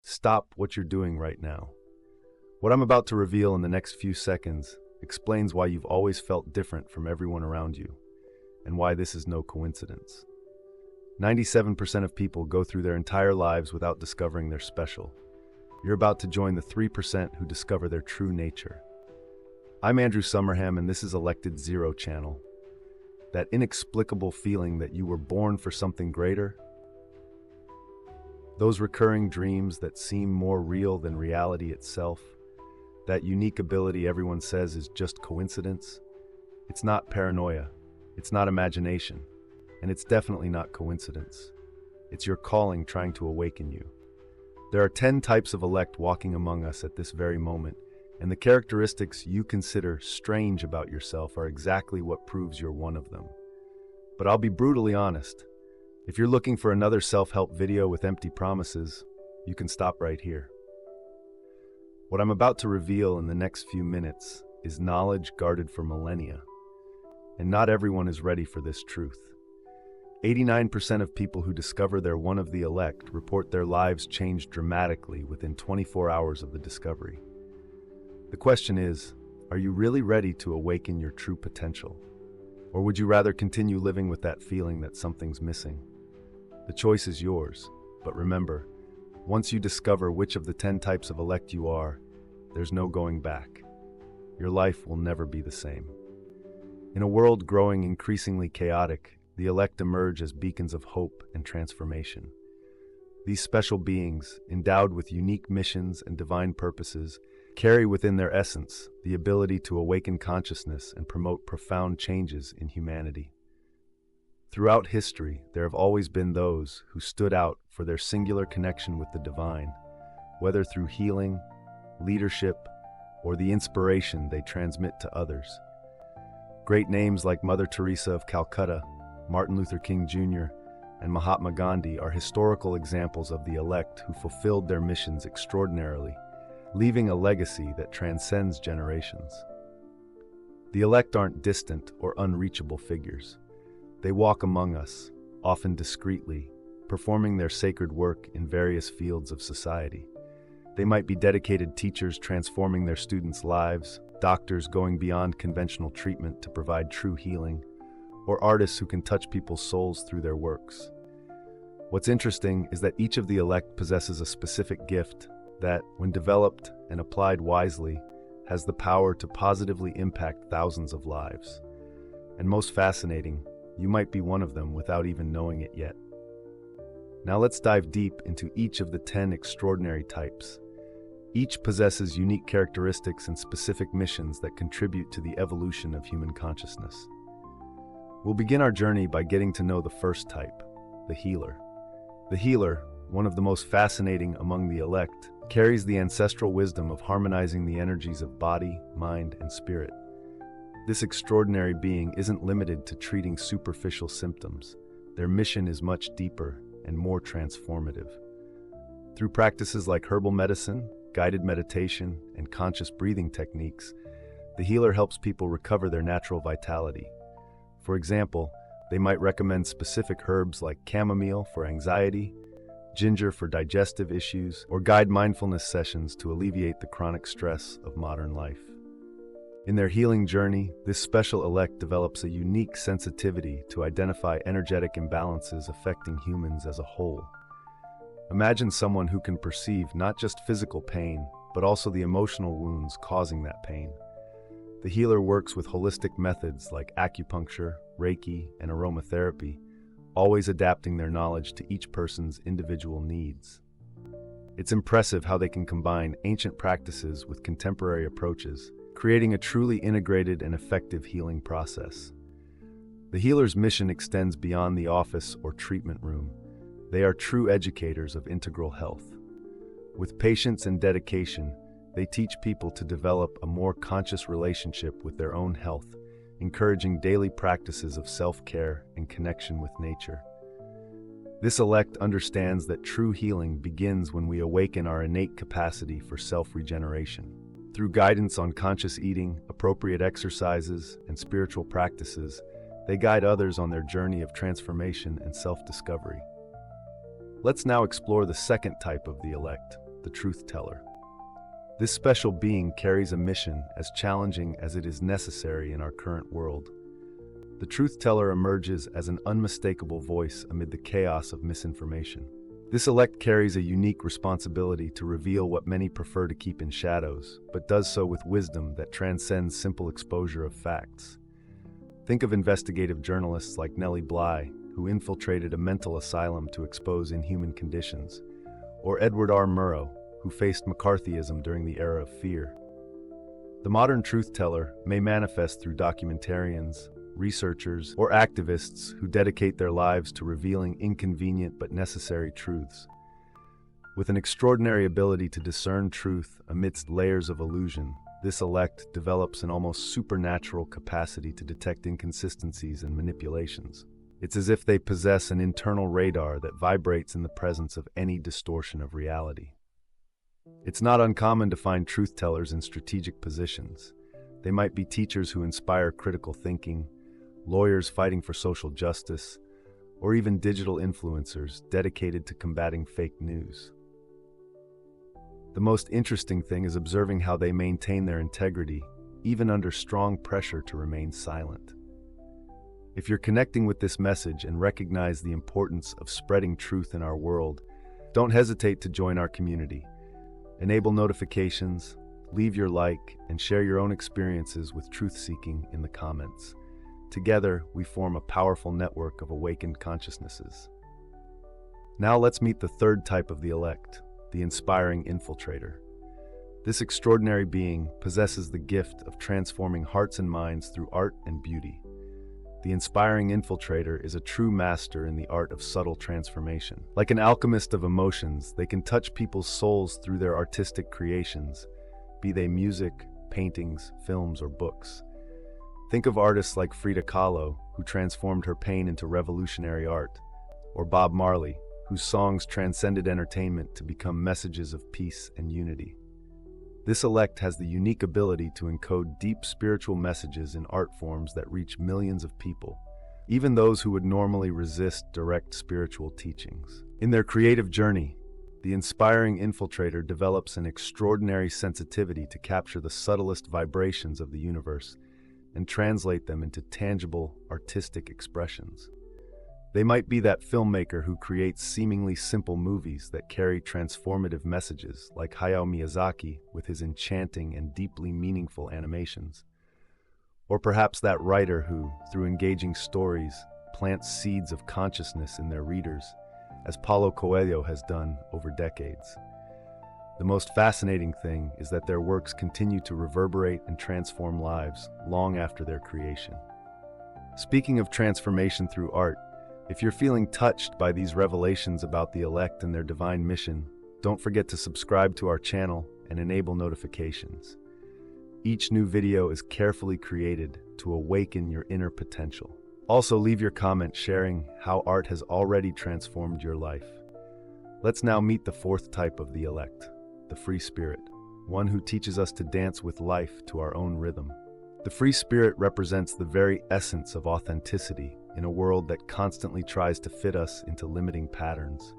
stop what you're doing right now. What I'm about to reveal in the next few seconds explains why you've always felt different from everyone around you, and why this is no coincidence. 97% of people go through their entire lives without discovering they're special. You're about to join the 3% who discover their true nature. I'm Andrew Summerham, and this is Elected Zero Channel. That inexplicable feeling that you were born for something greater? Those recurring dreams that seem more real than reality itself? That unique ability everyone says is just coincidence? It's not paranoia, it's not imagination, and it's definitely not coincidence. It's your calling trying to awaken you. There are 10 types of elect walking among us at this very moment, and the characteristics you consider strange about yourself are exactly what proves you're one of them. But I'll be brutally honest. If you're looking for another self-help video with empty promises, you can stop right here. What I'm about to reveal in the next few minutes is knowledge guarded for millennia. And not everyone is ready for this truth. 89% of people who discover they're one of the elect report their lives changed dramatically within 24 hours of the discovery. The question is, are you really ready to awaken your true potential? Or would you rather continue living with that feeling that something's missing? The choice is yours, but remember, once you discover which of the 10 types of elect you are, there's no going back. Your life will never be the same. In a world growing increasingly chaotic, the elect emerge as beacons of hope and transformation. These special beings, endowed with unique missions and divine purposes, carry within their essence the ability to awaken consciousness and promote profound changes in humanity. Throughout history, there have always been those who stood out for their singular connection with the divine, whether through healing, leadership, or the inspiration they transmit to others. Great names like Mother Teresa of Calcutta, Martin Luther King Jr., and Mahatma Gandhi are historical examples of the elect who fulfilled their missions extraordinarily, leaving a legacy that transcends generations. The elect aren't distant or unreachable figures. They walk among us, often discreetly, performing their sacred work in various fields of society. They might be dedicated teachers transforming their students' lives, doctors going beyond conventional treatment to provide true healing, or artists who can touch people's souls through their works. What's interesting is that each of the elect possesses a specific gift that, when developed and applied wisely, has the power to positively impact thousands of lives. And most fascinating, you might be one of them without even knowing it yet. Now let's dive deep into each of the 10 extraordinary types. Each possesses unique characteristics and specific missions that contribute to the evolution of human consciousness. We'll begin our journey by getting to know the first type, the healer. The healer, one of the most fascinating among the elect, carries the ancestral wisdom of harmonizing the energies of body, mind, and spirit. This extraordinary being isn't limited to treating superficial symptoms. Their mission is much deeper and more transformative. Through practices like herbal medicine, guided meditation, and conscious breathing techniques, the healer helps people recover their natural vitality. For example, they might recommend specific herbs like chamomile for anxiety, ginger for digestive issues, or guide mindfulness sessions to alleviate the chronic stress of modern life. In their healing journey, this special elect develops a unique sensitivity to identify energetic imbalances affecting humans as a whole. Imagine someone who can perceive not just physical pain, but also the emotional wounds causing that pain. The healer works with holistic methods like acupuncture, Reiki, and aromatherapy, always adapting their knowledge to each person's individual needs. It's impressive how they can combine ancient practices with contemporary approaches, creating a truly integrated and effective healing process. The healer's mission extends beyond the office or treatment room. They are true educators of integral health. With patience and dedication, they teach people to develop a more conscious relationship with their own health, encouraging daily practices of self-care and connection with nature. This elect understands that true healing begins when we awaken our innate capacity for self-regeneration. Through guidance on conscious eating, appropriate exercises, and spiritual practices, they guide others on their journey of transformation and self-discovery. Let's now explore the second type of the elect, the truth teller. This special being carries a mission as challenging as it is necessary in our current world. The truth teller emerges as an unmistakable voice amid the chaos of misinformation. This elect carries a unique responsibility to reveal what many prefer to keep in shadows, but does so with wisdom that transcends simple exposure of facts. Think of investigative journalists like Nellie Bly, who infiltrated a mental asylum to expose inhuman conditions, or Edward R. Murrow, who faced McCarthyism during the era of fear. The modern truth teller may manifest through documentarians, researchers, or activists who dedicate their lives to revealing inconvenient but necessary truths. With an extraordinary ability to discern truth amidst layers of illusion, this elect develops an almost supernatural capacity to detect inconsistencies and manipulations. It's as if they possess an internal radar that vibrates in the presence of any distortion of reality. It's not uncommon to find truth tellers in strategic positions. They might be teachers who inspire critical thinking, lawyers fighting for social justice, or even digital influencers dedicated to combating fake news. The most interesting thing is observing how they maintain their integrity, even under strong pressure to remain silent. If you're connecting with this message and recognize the importance of spreading truth in our world, don't hesitate to join our community. Enable notifications, leave your like, and share your own experiences with truth-seeking in the comments. Together, we form a powerful network of awakened consciousnesses. Now let's meet the third type of the elect, the inspiring infiltrator. This extraordinary being possesses the gift of transforming hearts and minds through art and beauty. The inspiring infiltrator is a true master in the art of subtle transformation. Like an alchemist of emotions, they can touch people's souls through their artistic creations, be they music, paintings, films, or books. Think of artists like Frida Kahlo, who transformed her pain into revolutionary art, or Bob Marley, whose songs transcended entertainment to become messages of peace and unity. This elect has the unique ability to encode deep spiritual messages in art forms that reach millions of people, even those who would normally resist direct spiritual teachings. In their creative journey, the inspiring infiltrator develops an extraordinary sensitivity to capture the subtlest vibrations of the universe and translate them into tangible, artistic expressions. They might be that filmmaker who creates seemingly simple movies that carry transformative messages, like Hayao Miyazaki with his enchanting and deeply meaningful animations. Or perhaps that writer who, through engaging stories, plants seeds of consciousness in their readers, as Paulo Coelho has done over decades. The most fascinating thing is that their works continue to reverberate and transform lives long after their creation. Speaking of transformation through art, if you're feeling touched by these revelations about the elect and their divine mission, don't forget to subscribe to our channel and enable notifications. Each new video is carefully created to awaken your inner potential. Also, leave your comment sharing how art has already transformed your life. Let's now meet the fourth type of the elect, the free spirit, one who teaches us to dance with life to our own rhythm. The free spirit represents the very essence of authenticity in a world that constantly tries to fit us into limiting patterns.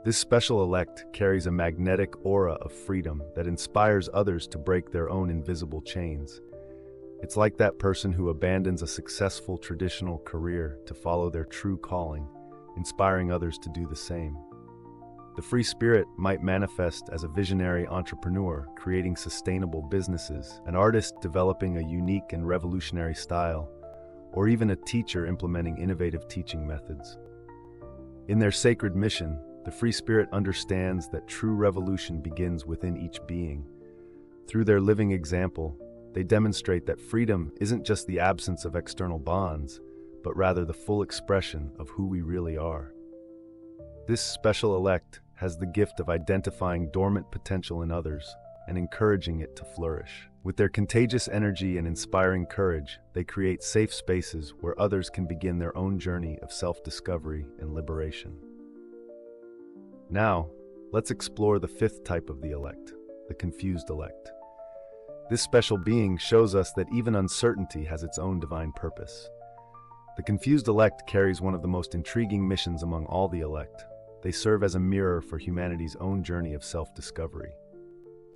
This special elect carries a magnetic aura of freedom that inspires others to break their own invisible chains. It's like that person who abandons a successful traditional career to follow their true calling, inspiring others to do the same. The free spirit might manifest as a visionary entrepreneur creating sustainable businesses, an artist developing a unique and revolutionary style, or even a teacher implementing innovative teaching methods. In their sacred mission, the free spirit understands that true revolution begins within each being. Through their living example, they demonstrate that freedom isn't just the absence of external bonds, but rather the full expression of who we really are. This special elect has the gift of identifying dormant potential in others and encouraging it to flourish. With their contagious energy and inspiring courage, they create safe spaces where others can begin their own journey of self-discovery and liberation. Now, let's explore the fifth type of the elect, the confused elect. This special being shows us that even uncertainty has its own divine purpose. The confused elect carries one of the most intriguing missions among all the elect, They serve as a mirror for humanity's own journey of self-discovery.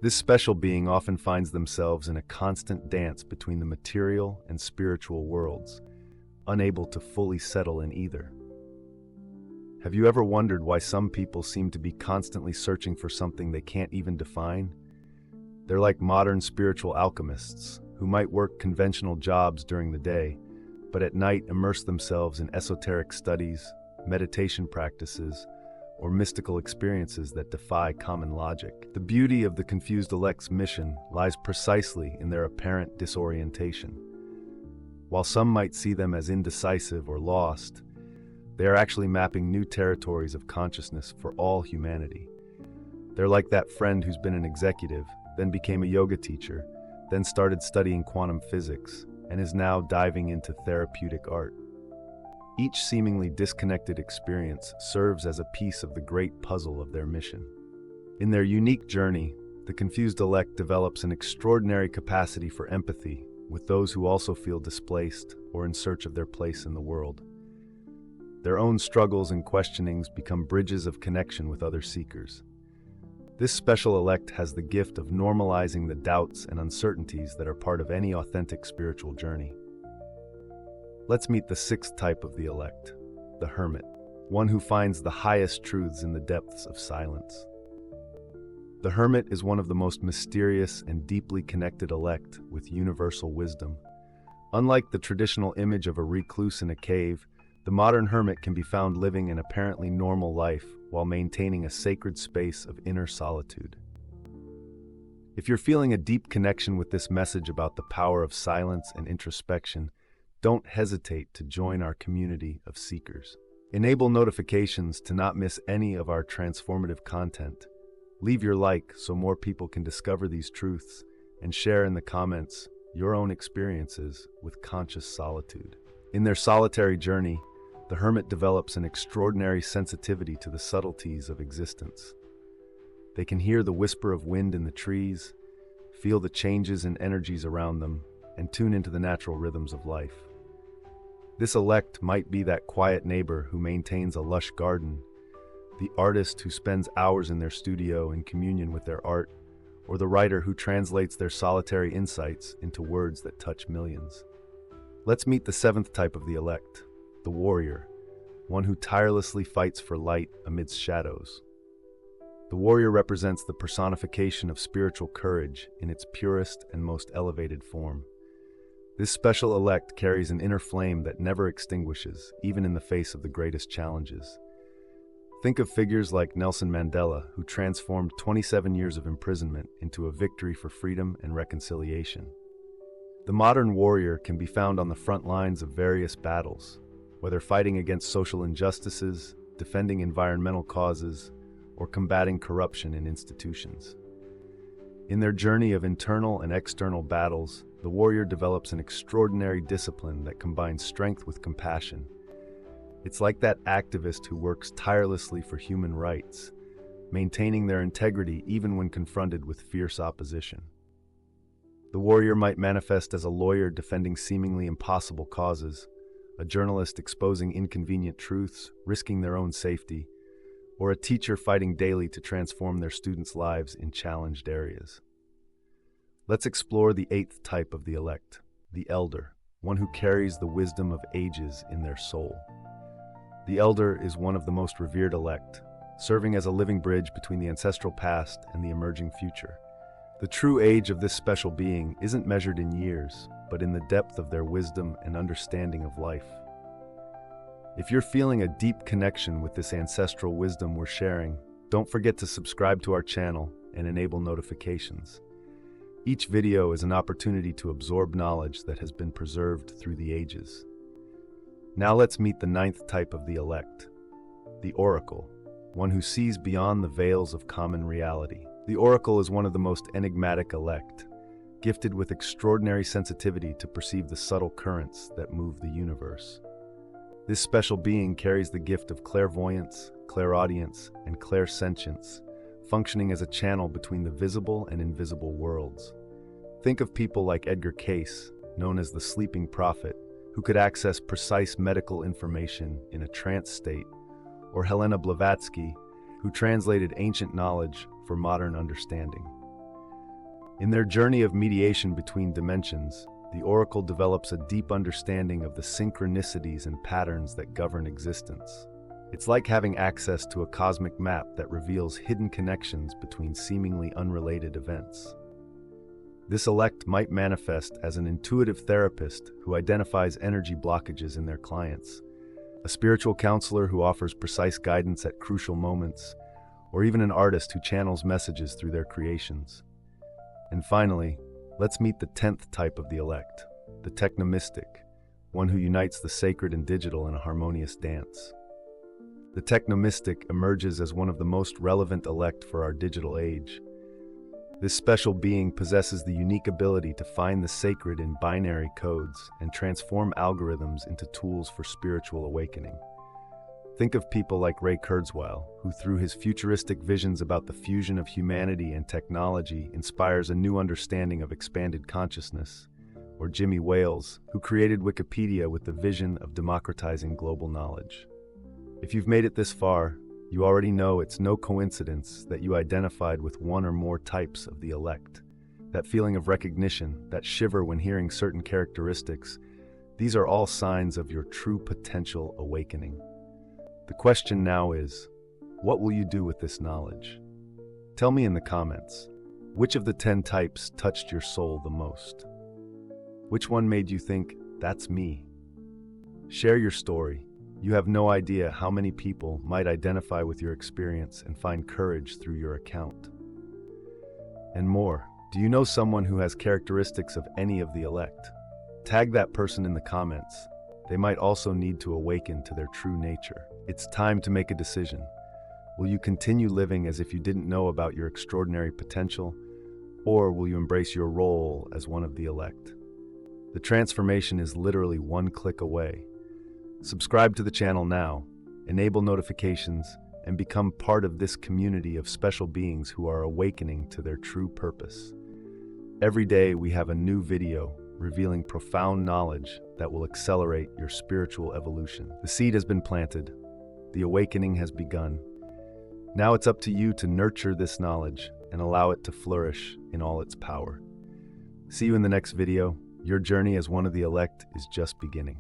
This special being often finds themselves in a constant dance between the material and spiritual worlds, unable to fully settle in either. Have you ever wondered why some people seem to be constantly searching for something they can't even define? They're like modern spiritual alchemists who might work conventional jobs during the day, but at night immerse themselves in esoteric studies, meditation practices, or mystical experiences that defy common logic. The beauty of the confused elect's mission lies precisely in their apparent disorientation. While some might see them as indecisive or lost, they are actually mapping new territories of consciousness for all humanity. They're like that friend who's been an executive, then became a yoga teacher, then started studying quantum physics, and is now diving into therapeutic art. Each seemingly disconnected experience serves as a piece of the great puzzle of their mission. In their unique journey, the confused elect develops an extraordinary capacity for empathy with those who also feel displaced or in search of their place in the world. Their own struggles and questionings become bridges of connection with other seekers. This special elect has the gift of normalizing the doubts and uncertainties that are part of any authentic spiritual journey. Let's meet the sixth type of the elect, the hermit, one who finds the highest truths in the depths of silence. The hermit is one of the most mysterious and deeply connected elect with universal wisdom. Unlike the traditional image of a recluse in a cave, the modern hermit can be found living an apparently normal life while maintaining a sacred space of inner solitude. If you're feeling a deep connection with this message about the power of silence and introspection, don't hesitate to join our community of seekers. Enable notifications to not miss any of our transformative content. Leave your like so more people can discover these truths, and share in the comments your own experiences with conscious solitude. In their solitary journey, the hermit develops an extraordinary sensitivity to the subtleties of existence. They can hear the whisper of wind in the trees, feel the changes in energies around them, and tune into the natural rhythms of life. This elect might be that quiet neighbor who maintains a lush garden, the artist who spends hours in their studio in communion with their art, or the writer who translates their solitary insights into words that touch millions. Let's meet the seventh type of the elect, the warrior, one who tirelessly fights for light amidst shadows. The warrior represents the personification of spiritual courage in its purest and most elevated form. This special elect carries an inner flame that never extinguishes, even in the face of the greatest challenges. Think of figures like Nelson Mandela, who transformed 27 years of imprisonment into a victory for freedom and reconciliation. The modern warrior can be found on the front lines of various battles, whether fighting against social injustices, defending environmental causes, or combating corruption in institutions. In their journey of internal and external battles, the warrior develops an extraordinary discipline that combines strength with compassion. It's like that activist who works tirelessly for human rights, maintaining their integrity even when confronted with fierce opposition. The warrior might manifest as a lawyer defending seemingly impossible causes, a journalist exposing inconvenient truths, risking their own safety, or a teacher fighting daily to transform their students' lives in challenged areas. Let's explore the eighth type of the elect, the elder, one who carries the wisdom of ages in their soul. The elder is one of the most revered elect, serving as a living bridge between the ancestral past and the emerging future. The true age of this special being isn't measured in years, but in the depth of their wisdom and understanding of life. If you're feeling a deep connection with this ancestral wisdom we're sharing, don't forget to subscribe to our channel and enable notifications. Each video is an opportunity to absorb knowledge that has been preserved through the ages. Now let's meet the ninth type of the elect, the oracle, one who sees beyond the veils of common reality. The oracle is one of the most enigmatic elect, gifted with extraordinary sensitivity to perceive the subtle currents that move the universe. This special being carries the gift of clairvoyance, clairaudience, and clairsentience, functioning as a channel between the visible and invisible worlds. Think of people like Edgar Cayce, known as the sleeping prophet, who could access precise medical information in a trance state, or Helena Blavatsky, who translated ancient knowledge for modern understanding. In their journey of mediation between dimensions, the oracle develops a deep understanding of the synchronicities and patterns that govern existence. It's like having access to a cosmic map that reveals hidden connections between seemingly unrelated events. This elect might manifest as an intuitive therapist who identifies energy blockages in their clients, a spiritual counselor who offers precise guidance at crucial moments, or even an artist who channels messages through their creations. And finally, let's meet the 10th type of the elect, the technomystic, one who unites the sacred and digital in a harmonious dance. The technomystic emerges as one of the most relevant elect for our digital age. This special being possesses the unique ability to find the sacred in binary codes and transform algorithms into tools for spiritual awakening. Think of people like Ray Kurzweil, who through his futuristic visions about the fusion of humanity and technology inspires a new understanding of expanded consciousness, or Jimmy Wales, who created Wikipedia with the vision of democratizing global knowledge. If you've made it this far, you already know it's no coincidence that you identified with one or more types of the elect. That feeling of recognition, that shiver when hearing certain characteristics, these are all signs of your true potential awakening. The question now is, what will you do with this knowledge? Tell me in the comments, which of the 10 types touched your soul the most? Which one made you think, that's me? Share your story. You have no idea how many people might identify with your experience and find courage through your account. And more, do you know someone who has characteristics of any of the elect? Tag that person in the comments. They might also need to awaken to their true nature. It's time to make a decision. Will you continue living as if you didn't know about your extraordinary potential, or will you embrace your role as one of the elect? The transformation is literally one click away. Subscribe to the channel now, enable notifications, and become part of this community of special beings who are awakening to their true purpose. Every day we have a new video revealing profound knowledge that will accelerate your spiritual evolution. The seed has been planted. The awakening has begun. Now it's up to you to nurture this knowledge and allow it to flourish in all its power. See you in the next video. Your journey as one of the elect is just beginning.